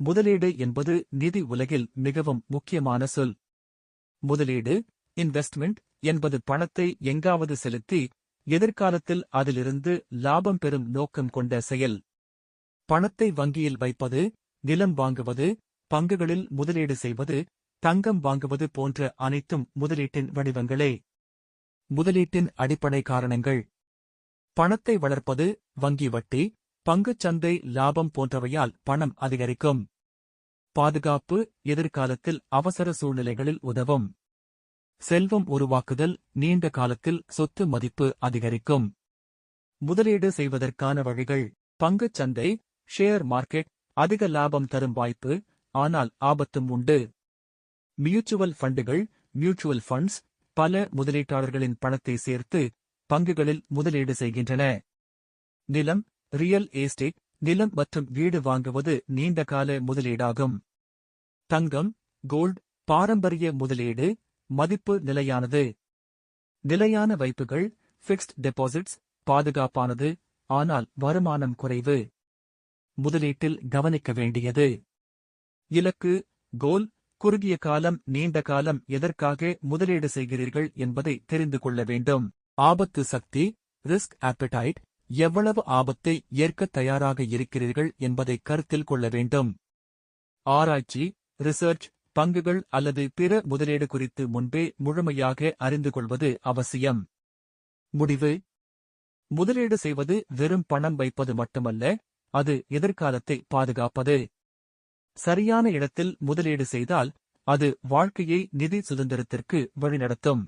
முதலீடு என்பது நிதி உலகில் மிகவும் முக்கியமான சொல். முதலீடு, இன்வெஸ்ட்மெண்ட் என்பது பணத்தை எங்காவது செலுத்தி எதிர்காலத்தில் அதிலிருந்து லாபம் பெறும் நோக்கம் கொண்ட செயல். பணத்தை வங்கியில் வைப்பது, நிலம் வாங்குவது, பங்குகளில் முதலீடு செய்வது, தங்கம் வாங்குவது போன்ற அனைத்தும் முதலீட்டின் வடிவங்களே. முதலீட்டின் அடிப்படை காரணங்கள்: பணத்தை வளர்ப்பது, வங்கி வட்டி, பங்குச் சந்தை லாபம் போன்றவையால் பணம் அதிகரிக்கும். பாதுகாப்பு, எதிர்காலத்தில் அவசர சூழ்நிலைகளில் உதவும். செல்வம் உருவாக்குதல், நீண்ட காலத்தில் சொத்து மதிப்பு அதிகரிக்கும். முதலீடு செய்வதற்கான வழிகள்: பங்குச் சந்தை, ஷேர் மார்க்கெட், அதிக லாபம் தரும் வாய்ப்பு, ஆனால் ஆபத்தும் உண்டு. மியூச்சுவல் ஃபண்டுகள், மியூச்சுவல் ஃபண்ட்ஸ், பல முதலீட்டாளர்களின் பணத்தை சேர்த்து பங்குகளில் முதலீடு செய்கின்றன. நிலம், ரியல் எஸ்டேட், நிலம் மற்றும் வீடு வாங்குவது நீண்டகால முதலீடாகும். தங்கம், கோல்ட், பாரம்பரிய முதலீடு, மதிப்பு நிலையானது. நிலையான வைப்புகள், ஃபிக்ஸ்ட் டெபாசிட்ஸ், பாதுகாப்பானது, ஆனால் வருமானம் குறைவு. முதலீட்டில் கவனிக்க வேண்டியது: இலக்கு, கோல், குறுகிய காலம், நீண்ட காலம் எதற்காக முதலீடு செய்கிறீர்கள் என்பதை தெரிந்து கொள்ள வேண்டும். ஆபத்து சக்தி, ரிஸ்க் ஆப்படைட், எவ்வளவு ஆபத்தை ஏற்கத் தயாராக இருக்கிறீர்கள் என்பதை கருத்தில் கொள்ள வேண்டும். ஆராய்ச்சி, ரிசர்ச், பங்குகள் அல்லது பிற முதலீடு குறித்து முன்பே முழுமையாக அறிந்து கொள்வது அவசியம். முடிவு: முதலீடு செய்வது வெறும் பணம் வைப்பது மட்டுமல்ல, அது எதிர்காலத்தை பாதுகாப்பது. சரியான இடத்தில் முதலீடு செய்தால் அது வாழ்க்கையை நிதி சுதந்திரத்திற்கு வழிநடத்தும்.